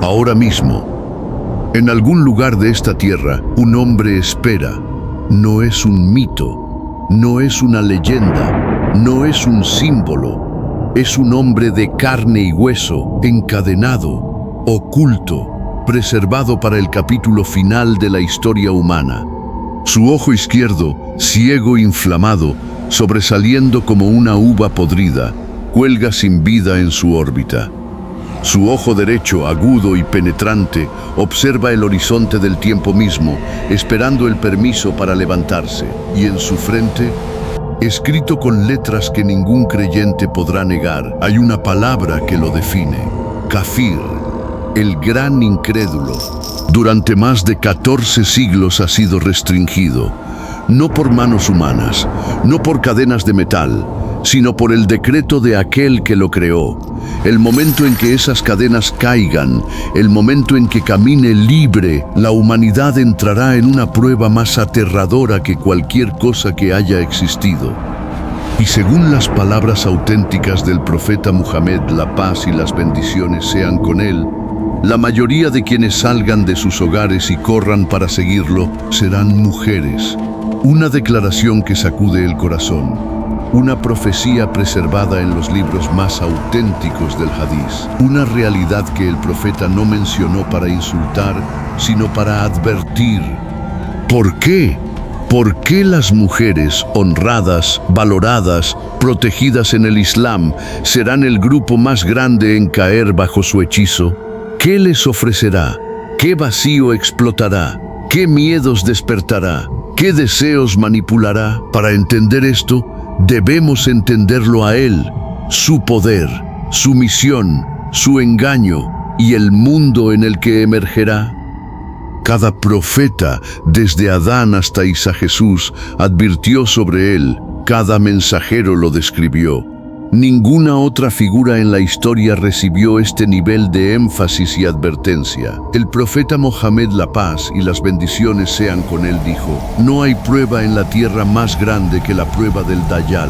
ahora mismo. En algún lugar de esta tierra, un hombre espera. No es un mito, no es una leyenda, no es un símbolo. Es un hombre de carne y hueso, encadenado, oculto, preservado para el capítulo final de la historia humana. Su ojo izquierdo, ciego e inflamado, sobresaliendo como una uva podrida, cuelga sin vida en su órbita. Su ojo derecho, agudo y penetrante, observa el horizonte del tiempo mismo, esperando el permiso para levantarse. Y en su frente, escrito con letras que ningún creyente podrá negar, hay una palabra que lo define: Kafir, el gran incrédulo. Durante más de 14 siglos ha sido restringido, no por manos humanas, no por cadenas de metal, sino por el decreto de aquel que lo creó. El momento en que esas cadenas caigan, el momento en que camine libre, la humanidad entrará en una prueba más aterradora que cualquier cosa que haya existido. Y según las palabras auténticas del profeta Muhammad, la paz y las bendiciones sean con él, la mayoría de quienes salgan de sus hogares y corran para seguirlo serán mujeres. Una declaración que sacude el corazón, una profecía preservada en los libros más auténticos del Hadís, una realidad que el profeta no mencionó para insultar, sino para advertir. ¿Por qué? ¿Por qué las mujeres honradas, valoradas, protegidas en el Islam serán el grupo más grande en caer bajo su hechizo? ¿Qué les ofrecerá? ¿Qué vacío explotará? ¿Qué miedos despertará? ¿Qué deseos manipulará? Para entender esto, debemos entenderlo a él, su poder, su misión, su engaño y el mundo en el que emergerá. Cada profeta, desde Adán hasta Isa Jesús, advirtió sobre él. Cada mensajero lo describió. Ninguna otra figura en la historia recibió este nivel de énfasis y advertencia. El profeta Mohammed, la paz y las bendiciones sean con él, dijo: no hay prueba en la tierra más grande que la prueba del Dayjal.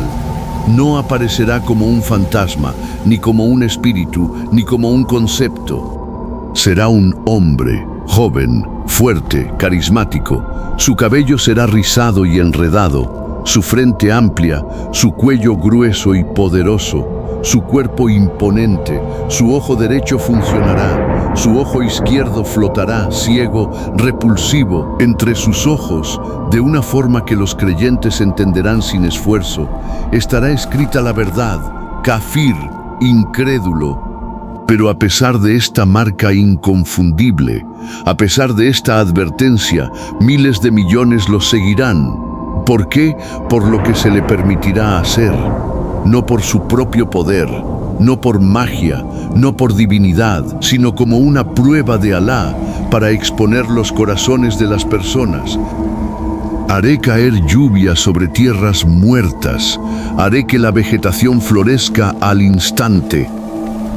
No aparecerá como un fantasma, ni como un espíritu, ni como un concepto. Será un hombre, joven, fuerte, carismático. Su cabello será rizado y enredado, su frente amplia, su cuello grueso y poderoso, su cuerpo imponente, su ojo derecho funcionará, su ojo izquierdo flotará, ciego, repulsivo, entre sus ojos, de una forma que los creyentes entenderán sin esfuerzo. Estará escrita la verdad: Kafir, incrédulo. Pero a pesar de esta marca inconfundible, a pesar de esta advertencia, miles de millones lo seguirán. ¿Por qué? Por lo que se le permitirá hacer, no por su propio poder, no por magia, no por divinidad, sino como una prueba de Alá para exponer los corazones de las personas. Haré caer lluvia sobre tierras muertas, haré que la vegetación florezca al instante.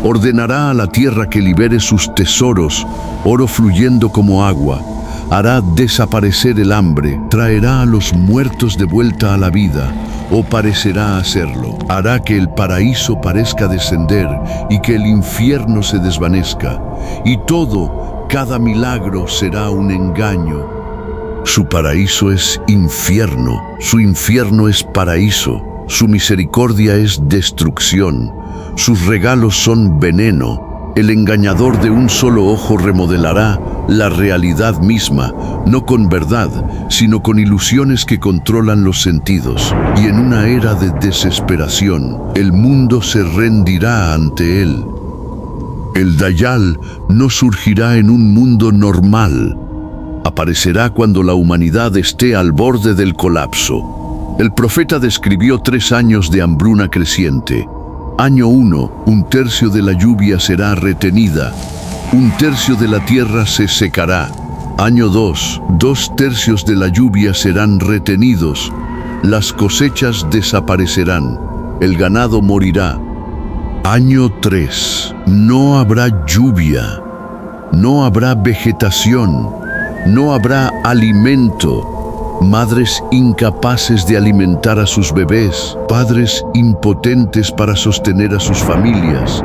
Ordenará a la tierra que libere sus tesoros, oro fluyendo como agua. Hará desaparecer el hambre, traerá a los muertos de vuelta a la vida, o parecerá hacerlo. Hará que el paraíso parezca descender y que el infierno se desvanezca. Y todo, cada milagro será un engaño. Su paraíso es infierno, su infierno es paraíso, su misericordia es destrucción, sus regalos son veneno. El engañador de un solo ojo remodelará la realidad misma, no con verdad, sino con ilusiones que controlan los sentidos. Y en una era de desesperación, el mundo se rendirá ante él. El Dayjal no surgirá en un mundo normal. Aparecerá cuando la humanidad esté al borde del colapso. El profeta describió 3 años de hambruna creciente. Año 1, 1/3 de la lluvia será retenida, 1/3 de la tierra se secará. Año 2, 2/3 de la lluvia serán retenidos, las cosechas desaparecerán, el ganado morirá. Año 3, no habrá lluvia, no habrá vegetación, no habrá alimento. Madres incapaces de alimentar a sus bebés, padres impotentes para sostener a sus familias,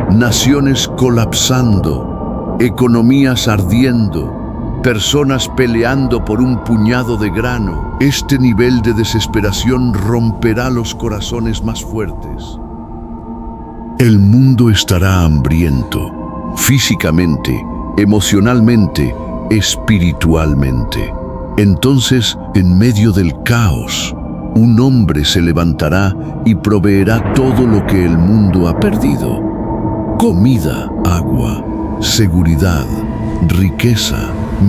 naciones colapsando. economías ardiendo, personas peleando por un puñado de grano. Este nivel de desesperación romperá los corazones más fuertes. El mundo estará hambriento, físicamente, emocionalmente, espiritualmente. Entonces, en medio del caos, un hombre se levantará y proveerá todo lo que el mundo ha perdido: comida, agua, seguridad, riqueza,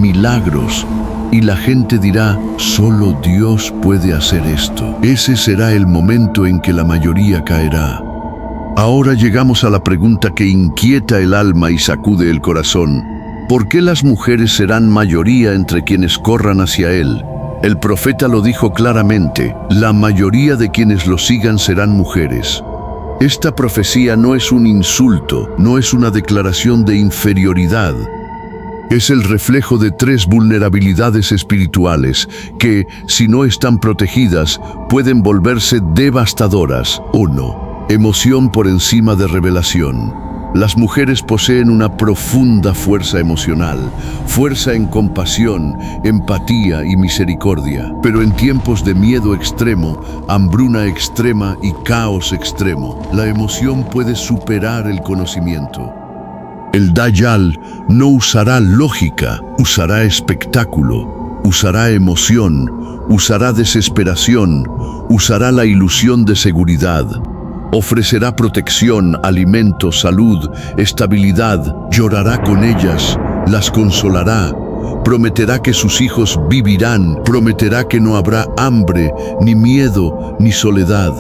milagros. Y la gente dirá: solo Dios puede hacer esto. Ese será el momento en que la mayoría caerá. Ahora llegamos a la pregunta que inquieta el alma y sacude el corazón. ¿Por qué las mujeres serán mayoría entre quienes corran hacia Él? El profeta lo dijo claramente: la mayoría de quienes lo sigan serán mujeres. Esta profecía no es un insulto, no es una declaración de inferioridad. Es el reflejo de 3 vulnerabilidades espirituales que, si no están protegidas, pueden volverse devastadoras. 1. Emoción por encima de revelación. Las mujeres poseen una profunda fuerza emocional, fuerza en compasión, empatía y misericordia. Pero en tiempos de miedo extremo, hambruna extrema y caos extremo, la emoción puede superar el conocimiento. El Dayjal no usará lógica, usará espectáculo, usará emoción, usará desesperación, usará la ilusión de seguridad. Ofrecerá protección, alimento, salud, estabilidad, llorará con ellas, las consolará, prometerá que sus hijos vivirán, prometerá que no habrá hambre, ni miedo, ni soledad.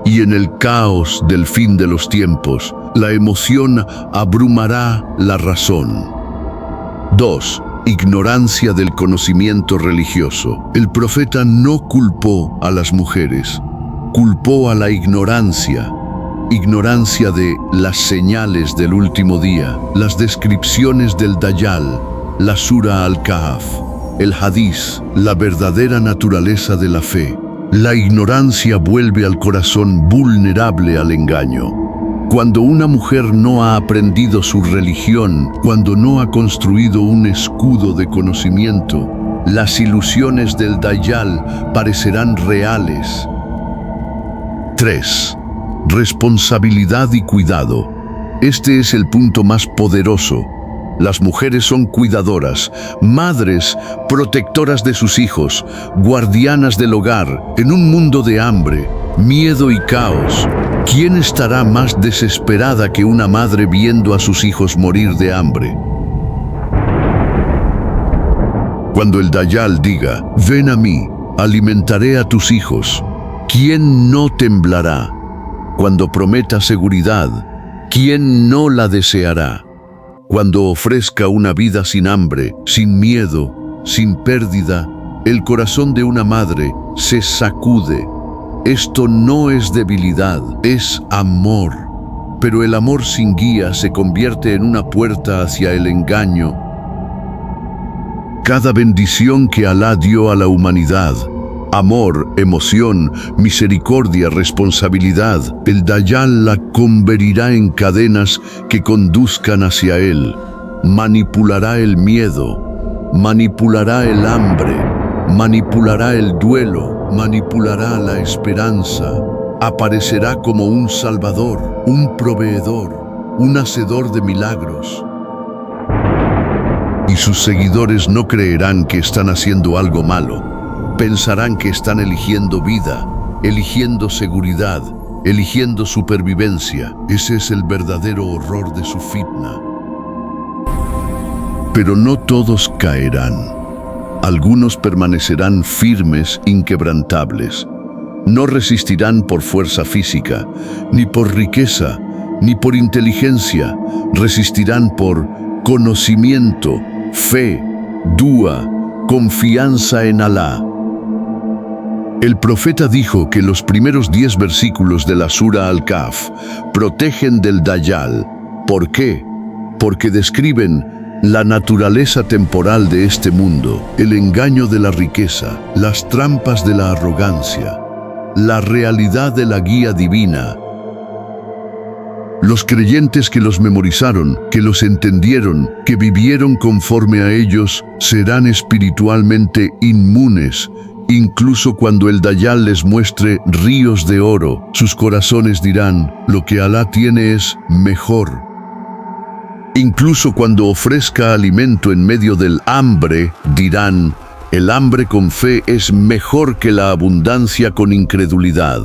Y en el caos del fin de los tiempos, la emoción abrumará la razón. 2. Ignorancia del conocimiento religioso. El profeta no culpó a las mujeres, culpó a la ignorancia de las señales del último día, las descripciones del Dayjal, la Sura al-Kahf, el Hadís, la verdadera naturaleza de la fe. La ignorancia vuelve al corazón vulnerable al engaño. Cuando una mujer no ha aprendido su religión, cuando no ha construido un escudo de conocimiento, las ilusiones del Dayjal parecerán reales. 3. Responsabilidad y cuidado. Este es el punto más poderoso. Las mujeres son cuidadoras, madres, protectoras de sus hijos, guardianas del hogar. En un mundo de hambre, miedo y caos, ¿quién estará más desesperada que una madre viendo a sus hijos morir de hambre? Cuando el Dayjal diga: ven a mí, alimentaré a tus hijos, ¿quién no temblará? Cuando prometa seguridad, ¿quién no la deseará? Cuando ofrezca una vida sin hambre, sin miedo, sin pérdida, el corazón de una madre se sacude. Esto no es debilidad, es amor. Pero el amor sin guía se convierte en una puerta hacia el engaño. Cada bendición que Alá dio a la humanidad, amor, emoción, misericordia, responsabilidad, el Dayjal la convertirá en cadenas que conduzcan hacia él. Manipulará el miedo, manipulará el hambre, manipulará el duelo, manipulará la esperanza. Aparecerá como un salvador, un proveedor, un hacedor de milagros. Y sus seguidores no creerán que están haciendo algo malo. Pensarán que están eligiendo vida, eligiendo seguridad, eligiendo supervivencia. Ese es el verdadero horror de su fitna. Pero no todos caerán. Algunos permanecerán firmes, inquebrantables. No resistirán por fuerza física, ni por riqueza, ni por inteligencia. Resistirán por conocimiento, fe, dua, confianza en Alá. El profeta dijo que los primeros 10 versículos de la Sura al-Kahf protegen del Dayjal. ¿Por qué? Porque describen la naturaleza temporal de este mundo, el engaño de la riqueza, las trampas de la arrogancia, la realidad de la guía divina. Los creyentes que los memorizaron, que los entendieron, que vivieron conforme a ellos, serán espiritualmente inmunes. Incluso cuando el Dayjal les muestre ríos de oro, sus corazones dirán, lo que Alá tiene es mejor. Incluso cuando ofrezca alimento en medio del hambre, dirán, el hambre con fe es mejor que la abundancia con incredulidad.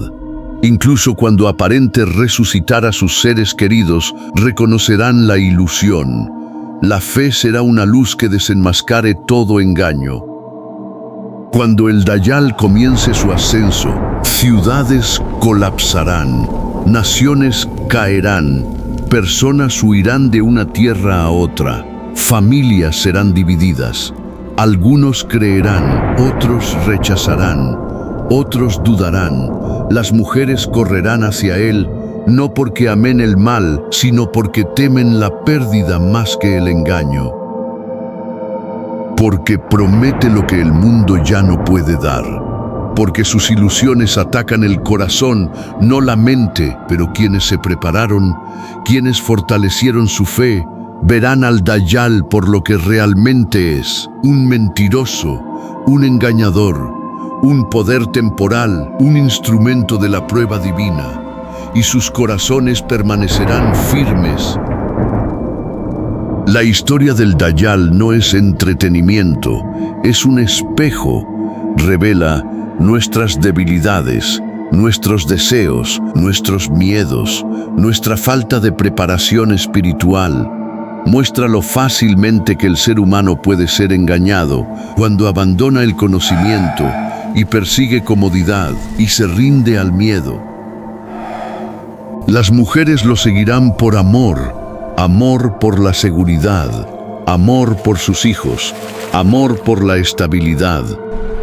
Incluso cuando aparente resucitar a sus seres queridos, reconocerán la ilusión. La fe será una luz que desenmascare todo engaño. Cuando el Dayjal comience su ascenso, ciudades colapsarán, naciones caerán, personas huirán de una tierra a otra, familias serán divididas. Algunos creerán, otros rechazarán, otros dudarán. Las mujeres correrán hacia él, no porque amen el mal, sino porque temen la pérdida más que el engaño. Porque promete lo que el mundo ya no puede dar. Porque sus ilusiones atacan el corazón, no la mente, pero quienes se prepararon, quienes fortalecieron su fe, verán al Dayjal por lo que realmente es, un mentiroso, un engañador, un poder temporal, un instrumento de la prueba divina, y sus corazones permanecerán firmes. La historia del Dayjal no es entretenimiento, es un espejo. Revela nuestras debilidades, nuestros deseos, nuestros miedos, nuestra falta de preparación espiritual. Muestra lo fácilmente que el ser humano puede ser engañado cuando abandona el conocimiento y persigue comodidad y se rinde al miedo. Las mujeres lo seguirán por amor, amor por la seguridad, amor por sus hijos, amor por la estabilidad.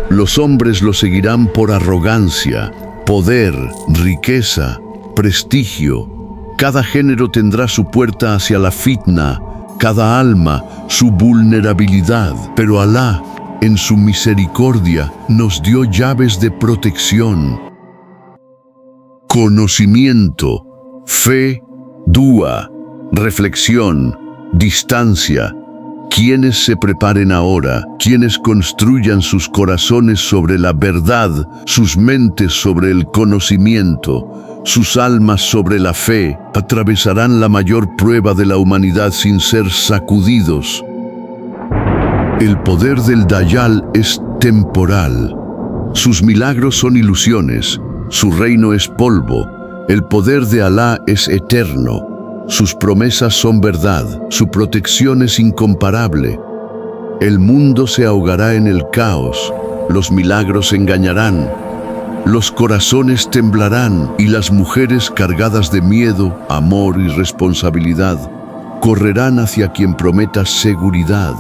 Los hombres lo seguirán por arrogancia, poder, riqueza, prestigio. Cada género tendrá su puerta hacia la fitna, cada alma su vulnerabilidad, pero Alá, en su misericordia, nos dio llaves de protección. Conocimiento, fe, dúa, reflexión, distancia. Quienes se preparen ahora, quienes construyan sus corazones sobre la verdad, sus mentes sobre el conocimiento, sus almas sobre la fe, atravesarán la mayor prueba de la humanidad sin ser sacudidos. El poder del Dayjal es temporal. Sus milagros son ilusiones, su reino es polvo. El poder de Alá es eterno. Sus promesas son verdad, su protección es incomparable. El mundo se ahogará en el caos, los milagros engañarán, los corazones temblarán y las mujeres cargadas de miedo, amor y responsabilidad correrán hacia quien prometa seguridad.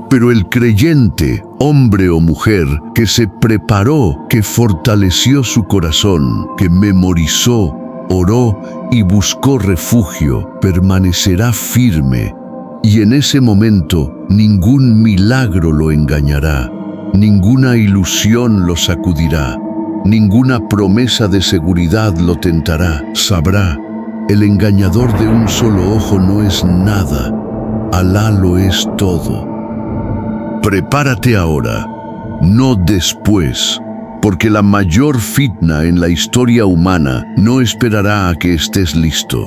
Pero el creyente, hombre o mujer, que se preparó, que fortaleció su corazón, que memorizó, oró y buscó refugio, permanecerá firme, y en ese momento ningún milagro lo engañará, ninguna ilusión lo sacudirá, ninguna promesa de seguridad lo tentará. Sabrá, el engañador de un solo ojo no es nada, Alá lo es todo. Prepárate ahora, no después, porque la mayor fitna en la historia humana no esperará a que estés listo.